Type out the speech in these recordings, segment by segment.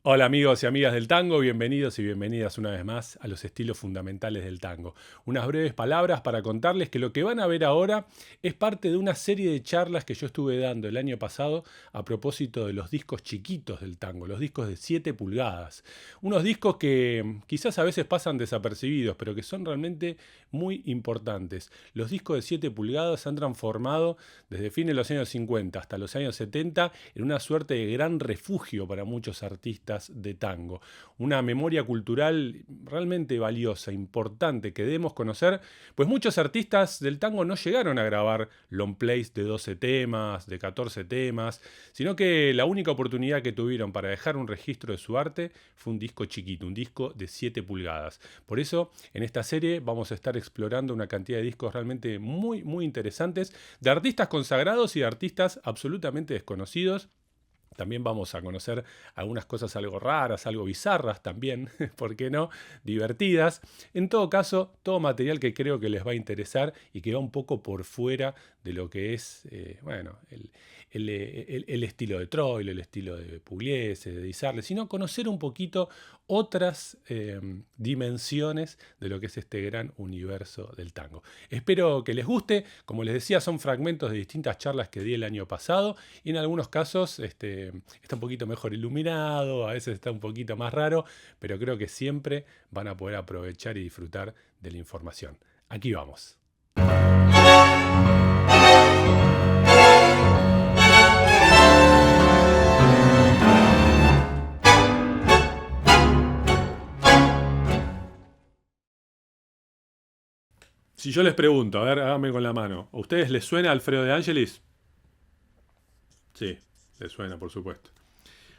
Hola amigos y amigas del tango, bienvenidos y bienvenidas una vez más a los estilos fundamentales del tango. Unas breves palabras para contarles que lo que van a ver ahora es parte de una serie de charlas que yo estuve dando el año pasado a propósito de los discos chiquitos del tango, los discos de 7 pulgadas. Unos discos que quizás a veces pasan desapercibidos, pero que son realmente muy importantes. Los discos de 7 pulgadas se han transformado desde fines de los años 50 hasta los años 70 en una suerte de gran refugio para muchos artistas de tango. Una memoria cultural realmente valiosa, importante, que debemos conocer, pues muchos artistas del tango no llegaron a grabar long plays de 12 temas, de 14 temas, sino que la única oportunidad que tuvieron para dejar un registro de su arte fue un disco chiquito, un disco de 7 pulgadas. Por eso, en esta serie vamos a estar explorando una cantidad de discos realmente muy interesantes, de artistas consagrados y de artistas absolutamente desconocidos. También vamos a conocer algunas cosas algo raras, algo bizarras también, ¿por qué no? Divertidas. En todo caso, todo material que creo que les va a interesar y que va un poco por fuera de lo que es, el estilo de Troilo, el estilo de Pugliese, de Di Sarli, sino conocer un poquito otras dimensiones de lo que es este gran universo del tango. Espero que les guste. Como les decía, son fragmentos de distintas charlas que di el año pasado y en algunos casos está un poquito mejor iluminado, a veces está un poquito más raro, pero creo que siempre van a poder aprovechar y disfrutar de la información. Aquí vamos. Si yo les pregunto, a ver, háganme con la mano, ¿a ustedes les suena Alfredo de Angelis? Sí, les suena, por supuesto.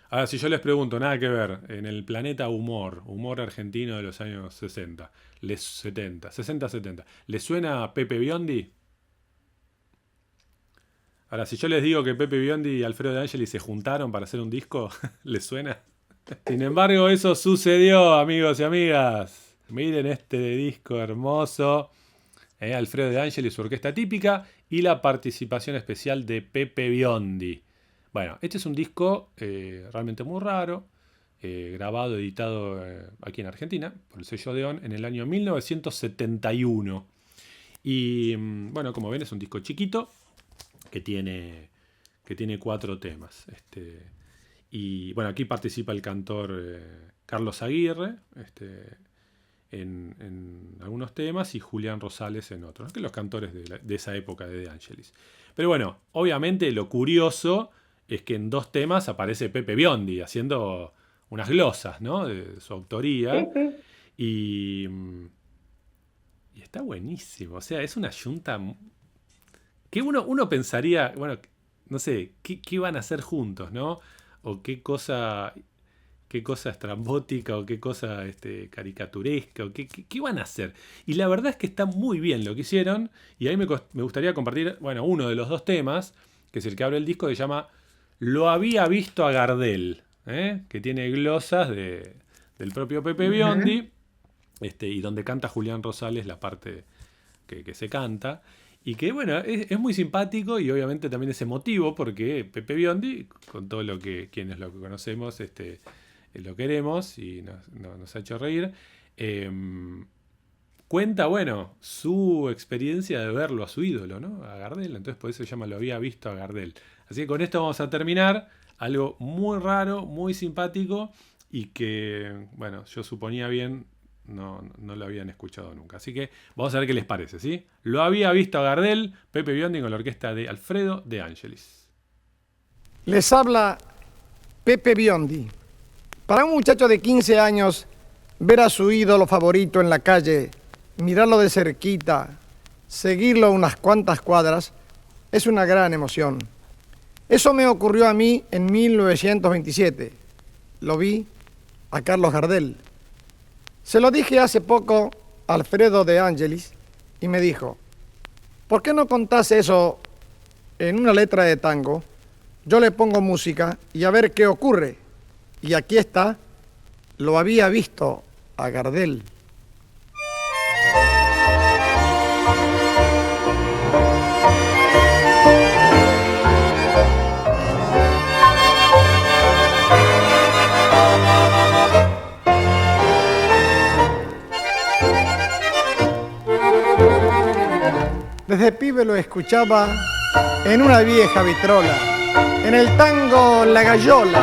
Ahora, si yo les pregunto, nada que ver, en el planeta humor argentino de los años 60, 60-70, ¿les suena a Pepe Biondi? Ahora, si yo les digo que Pepe Biondi y Alfredo de Angelis se juntaron para hacer un disco, ¿les suena? Sin embargo, eso sucedió, amigos y amigas. Miren este disco hermoso. Alfredo de Angelis, su orquesta típica, y la participación especial de Pepe Biondi. Bueno, este es un disco realmente muy raro, grabado, editado aquí en Argentina, por el sello Odeón, en el año 1971. Y bueno, como ven, es un disco chiquito que tiene 4 temas. Y bueno, aquí participa el cantor Carlos Aguirre, en algunos temas y Julián Rosales en otros, ¿no? Que los cantores de esa época de De Angelis. Pero bueno, obviamente lo curioso es que en 2 temas aparece Pepe Biondi haciendo unas glosas, ¿no? De su autoría. Y, y está buenísimo. O sea, es una yunta que uno pensaría, bueno, no sé, ¿qué van a hacer juntos, ¿no? O qué cosa estrambótica o qué cosa caricaturesca o qué van a hacer. Y la verdad es que está muy bien lo que hicieron y ahí me gustaría compartir, bueno, uno de los 2 temas, que es el que abre el disco, que se llama Lo había visto a Gardel, que tiene glosas del propio Pepe Biondi, y donde canta Julián Rosales la parte que se canta. Y que bueno, es muy simpático y obviamente también es emotivo porque Pepe Biondi, con todo lo que quienes lo conocemos, lo queremos y nos ha hecho reír, cuenta, bueno, su experiencia de verlo a su ídolo, ¿no? A Gardel, entonces por eso se llama Lo había visto a Gardel. Así que con esto vamos a terminar, algo muy raro, muy simpático y que, bueno, yo suponía bien, no lo habían escuchado nunca. Así que vamos a ver qué les parece, ¿sí? Lo había visto a Gardel, Pepe Biondi con la orquesta de Alfredo de Angelis. Les habla Pepe Biondi. Para un muchacho de 15 años, ver a su ídolo favorito en la calle, mirarlo de cerquita, seguirlo unas cuantas cuadras, es una gran emoción. Eso me ocurrió a mí en 1927. Lo vi a Carlos Gardel. Se lo dije hace poco a Alfredo de Angelis y me dijo, ¿por qué no contás eso en una letra de tango? Yo le pongo música y a ver qué ocurre. Y aquí está, lo había visto a Gardel. Desde pibe lo escuchaba en una vieja vitrola, en el tango La Gallola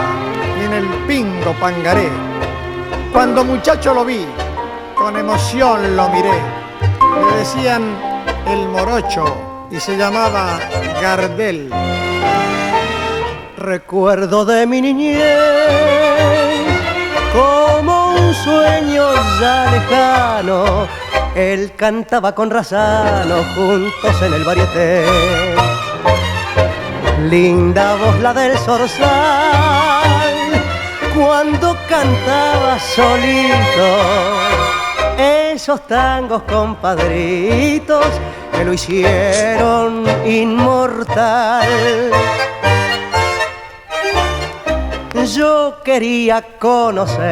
y en el pingo Pangaré. Cuando muchacho lo vi, con emoción lo miré. Le decían el morocho y se llamaba Gardel. Recuerdo de mi niñez como un sueño ya lejano. Él cantaba con Razano juntos en el varieté. Linda voz la del zorzal cuando cantaba solito. Esos tangos compadritos que lo hicieron inmortal. Yo quería conocerlo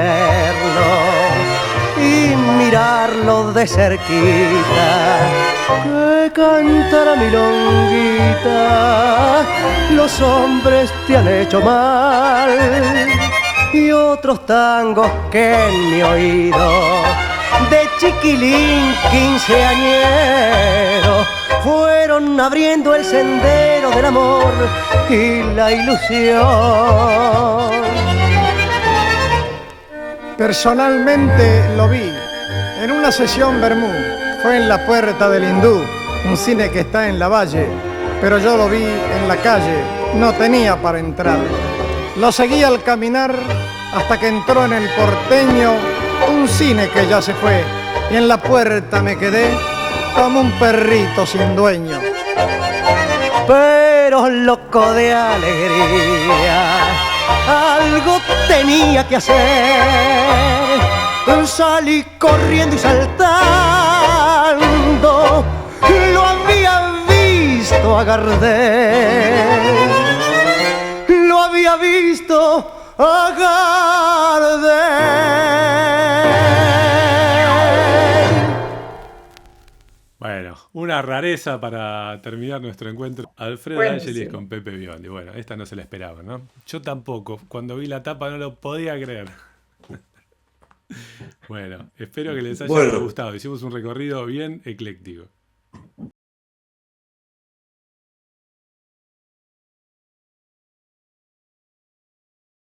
y mirarlo de cerquita, que cantara milonguita, los hombres te han hecho mal, y otros tangos que en mi oído, de chiquilín quinceañero, fueron abriendo el sendero del amor y la ilusión. Personalmente lo vi en una sesión Bermú. Fue en la Puerta del Hindú, un cine que está en la Valle, pero yo lo vi en la calle, no tenía para entrar. Lo seguí al caminar hasta que entró en el Porteño, un cine que ya se fue, y en la puerta me quedé como un perrito sin dueño. Pero loco de alegría, algo tenía que hacer. Salí corriendo y saltando, lo había visto a Gardel, lo había visto a Gardel. Bueno, una rareza para terminar nuestro encuentro. Alfredo Angelis con Pepe Biondi. Bueno, esta no se la esperaba, ¿no? Yo tampoco. Cuando vi la tapa no lo podía creer. Bueno, espero que les haya gustado. Hicimos un recorrido bien ecléctico.